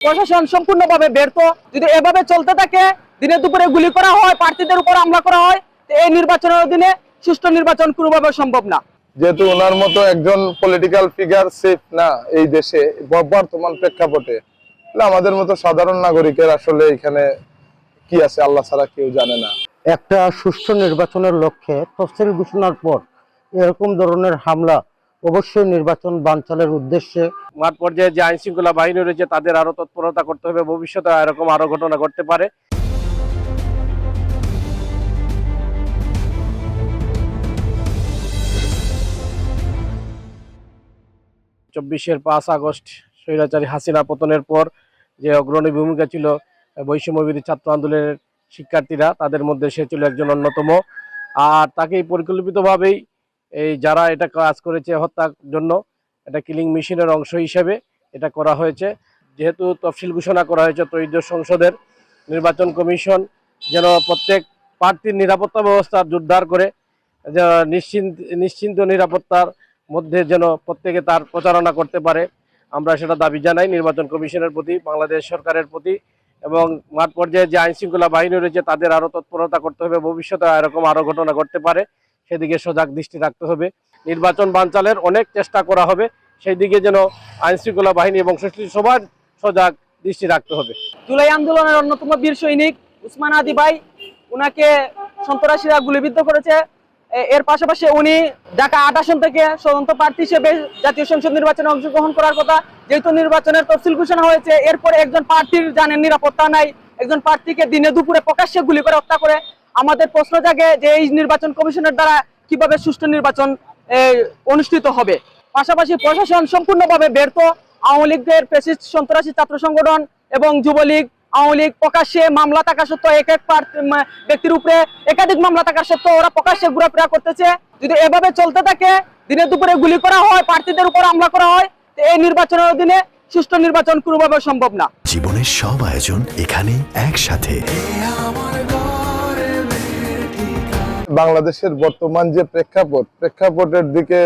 প্রশাসন সম্পূর্ণভাবে ব্যর্থ। যদি এভাবে চলতে থাকে, দিনে দুপুরে গুলি করা হয়, প্রার্থীদের উপর হামলা করা হয়, তো এই নির্বাচনের অধীনে সুষ্ঠু নির্বাচন কোনোভাবে সম্ভব না। যেহেতু ওনার মতো একজন পলিটিক্যাল ফিগার সেফ না এই দেশে বর্তমান প্রেক্ষাপটে, আমাদের মতো সাধারণ নাগরিকের আসলে এখানে কি আছে আল্লাহ ছাড়া কেউ জানে না। একটা সুষ্ঠু নির্বাচনের লক্ষ্যে তফসিল ঘোষণার পর এরকম ধরনের হামলা অবশ্যই নির্বাচন বানচালের উদ্দেশ্যে। মাঠ পর্যায়ে যে আইন শৃঙ্খলা বাহিনী রয়েছে তাদের আরো তৎপরতা করতে হবে, ভবিষ্যতে এরকম আরো ঘটনা ঘটতে পারে। 24-এর 5 আগস্ট স্বৈরাচারী হাসিনা পতনের পর যে অগ্রণী ভূমিকা ছিল বৈষম্যবিরোধী ছাত্র আন্দোলনের শিক্ষার্থীরা, তাদের মধ্যে সে ছিল একজন অন্যতম। আর তাকেই পরিকল্পিতভাবেই এই যারা এটা কাজ করেছে হত্যার জন্য, এটা কিলিং মেশিনের অংশ হিসেবে এটা করা হয়েছে। যেহেতু তফসিল ঘোষণা করা হয়েছে ত্রয়োদশ সংসদের, নির্বাচন কমিশন যেন প্রত্যেক প্রার্থীর নিরাপত্তা ব্যবস্থা জোরদার করে নিশ্চিন্ত নিরাপত্তার মধ্যে যেন প্রত্যেকে তার প্রচারণা করতে পারে, আমরা সেটা দাবি জানাই নির্বাচন কমিশনের প্রতি, বাংলাদেশ সরকারের প্রতি। এবং মাঠ পর্যায়ে যে আইন শৃঙ্খলা বাহিনী রয়েছে তাদের আরো তৎপরতা করতে হবে, ভবিষ্যতে এরকম আরো ঘটনা ঘটতে পারে, সেদিকে সজাগ দৃষ্টি রাখতে হবে। নির্বাচন বানচালের অনেক চেষ্টা করা হবে, সেই দিকে যেন আইন শৃঙ্খলা বাহিনী এবং সংশ্লিষ্ট সবার সজাগ দৃষ্টি রাখতে হবে। জুলাই আন্দোলনের অন্যতম বীর সৈনিক উসমান হাদি ভাই, উনাকে সন্ত্রাসীরা গুলিবিদ্ধ করেছে। এর পাশাপাশি উনি ঢাকা ৮ আসন থেকে স্বতন্ত্র প্রার্থী হিসেবে জাতীয় সংসদ নির্বাচনে অংশগ্রহণ করার কথা। যেহেতু নির্বাচনের তফসিল ঘোষণা হয়েছে, এরপরে একজন প্রার্থীর জানের নিরাপত্তা নাই, একজন প্রার্থীকে দিনে দুপুরে প্রকাশ্যে গুলি করে হত্যা করে। আমাদের প্রশ্ন জাগে যে এই নির্বাচন কমিশনের দ্বারা কিভাবে সুষ্ঠু নির্বাচন অনুষ্ঠিত হবে। পাশাপাশি প্রশাসন সম্পূর্ণভাবে ব্যর্থ। আওয়ামী লীগের ফ্যাসিস্ট সন্ত্রাসী ছাত্র সংগঠন এবং যুবলীগ, আওয়ামী লীগ প্রকাশ্যে মামলা থাকা সত্ত্বেও এক এক ব্যক্তির উপরে একাধিক মামলা থাকা সত্ত্বেও ওরা প্রকাশ্যে ঘোরাফেরা করতেছে। যদি এভাবে চলতে থাকে, দিনে দুপুরে গুলি করা হয়, প্রার্থীদের উপর হামলা করা হয়, তো এই নির্বাচনের অধীনে সুষ্ঠু নির্বাচন কোনোভাবে সম্ভব না। জীবনের সব আয়োজন এখানে একসাথে। বাংলাদেশের বর্তমান যে প্রেক্ষাপটের দিকে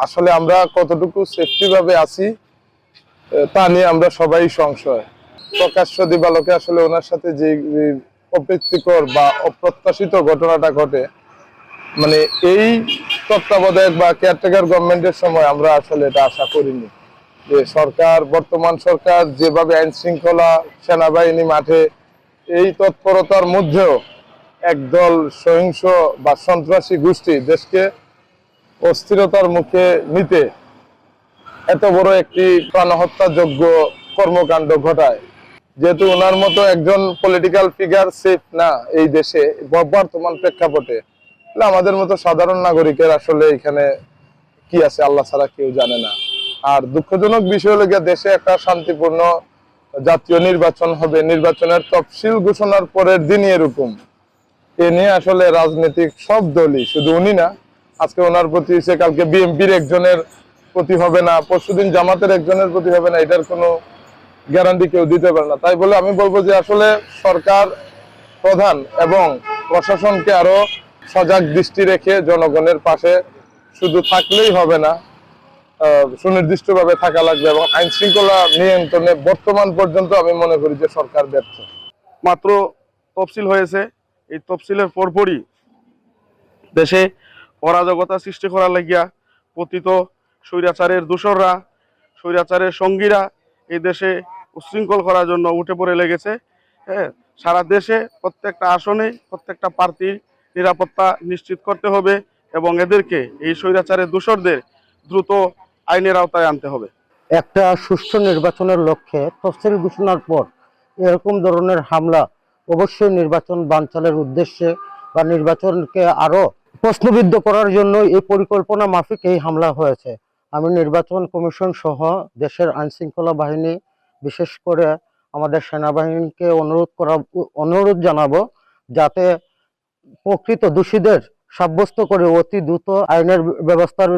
আসলে আমরা কতটুকু সেফটি ভাবে আছি তা নিয়ে আমরা সবাই সংশয়। প্রকাশ্য দিবালোকে আসলে ওনার সাথে যে অপ্রীতিকর বা অপ্রত্যাশিত ঘটনাটা ঘটে, মানে এই তত্ত্বাবধায়ক বা কেয়ারটেকার গভর্নমেন্টের সময় আমরা আসলে এটা আশা করিনি যে বর্তমান সরকার যেভাবে আইন শৃঙ্খলা, সেনাবাহিনী মাঠে, এই তৎপরতার মধ্যেও একদল সহিংস বা সন্ত্রাসী গোষ্ঠী দেশকে অস্থিরতার মুখে নিতে এত বড় একটি প্রাণহত্যাযোগ্য কর্মকাণ্ড ঘটায়। যেহেতু ওনার মতো একজন পলিটিক্যাল ফিগার সেফ না এই দেশে বর্তমান প্রেক্ষাপটে, আমাদের মতো সাধারণ নাগরিকের আসলে এখানে কি আছে আল্লাহ ছাড়া কেউ জানে না। আর দুঃখজনক বিষয় হলো গিয়ে দেশে একটা শান্তিপূর্ণ জাতীয় নির্বাচন হবে, নির্বাচনের তফসিল ঘোষণার পরের দিনই এরকম। এ নিয়ে আসলে রাজনৈতিক সব দলই, শুধু উনি না, আজকে ওনার প্রতি হচ্ছে, কালকে বিএনপির একজনের প্রতি হবে না, পরশুদিন জামাতের একজনের প্রতি হবে না, এটার কোনো গ্যারান্টি কেউ দিতে পারে না। তাই বলে আমি বলবো যে আসলে সরকার প্রধান এবং প্রশাসনকে আরো সজাগ দৃষ্টি রেখে জনগণের পাশে শুধু থাকলেই হবে না, সুনির্দিষ্টভাবে থাকা লাগবে। এবং আইন শৃঙ্খলা নিয়ন্ত্রণে বর্তমান পর্যন্ত আমি মনে করি যে সরকার ব্যর্থ। মাত্র তফসিল হয়েছে, এই তফসিলের পরপরই দেশে অরাজকতা সৃষ্টি করার লাগিয়া পতিত স্বৈরাচারের দোসররা, স্বৈরাচারের সঙ্গীরা এই দেশে উচ্ছৃঙ্খল করার জন্য উঠে পড়ে লেগেছে। হ্যাঁ, সারা দেশে প্রত্যেকটা আসনে প্রত্যেকটা প্রার্থীর নিরাপত্তা নিশ্চিত করতে হবে এবং এদেরকে, এই স্বৈরাচারের দোসরদের দ্রুত আইনের আওতায় আনতে হবে। একটা সুষ্ঠু নির্বাচনের লক্ষ্যে তফসিল ঘোষণার পর এরকম ধরনের হামলা অবশ্যই নির্বাচন বানচালের উদ্দেশ্যে বা নির্বাচনকে আরো প্রশ্নবিদ্ধ করার জন্য এই পরিকল্পনা মাফিক এই হামলা হয়েছে। আমি নির্বাচন কমিশন সহ দেশের আইন শৃঙ্খলা বাহিনী, বিশেষ করে আমাদের সেনাবাহিনীকে অনুরোধ জানাবো যাতে প্রকৃত দোষীদের সাব্যস্ত করে অতি দ্রুত আইনের ব্যবস্থার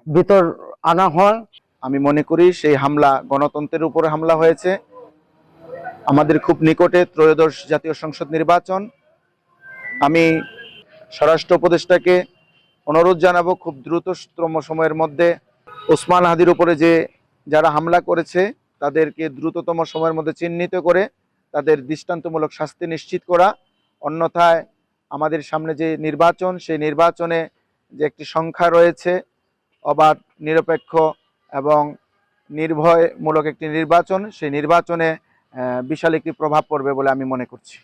ভিতর আনা হয়। আমি মনে করি সেই হামলা গণতন্ত্রের উপরে হামলা হয়েছে। আমাদের খুব নিকটে ত্রয়োদশ জাতীয় সংসদ নির্বাচন। আমি স্বরাষ্ট্র উপদেষ্টাকে অনুরোধ জানাবো খুব দ্রুততম সময়ের মধ্যে ওসমান হাদির উপরে যারা হামলা করেছে তাদেরকে দ্রুততম সময়ের মধ্যে চিহ্নিত করে তাদের দৃষ্টান্তমূলক শাস্তি নিশ্চিত করা। অন্যথায় আমাদের সামনে যে নির্বাচন, সেই নির্বাচনে যে একটি সংখ্যা রয়েছে, অবাধ, নিরপেক্ষ এবং নির্ভয়মূলক একটি নির্বাচন, সেই নির্বাচনে বিশাল একটি প্রভাব পড়বে বলে আমি মনে করছি।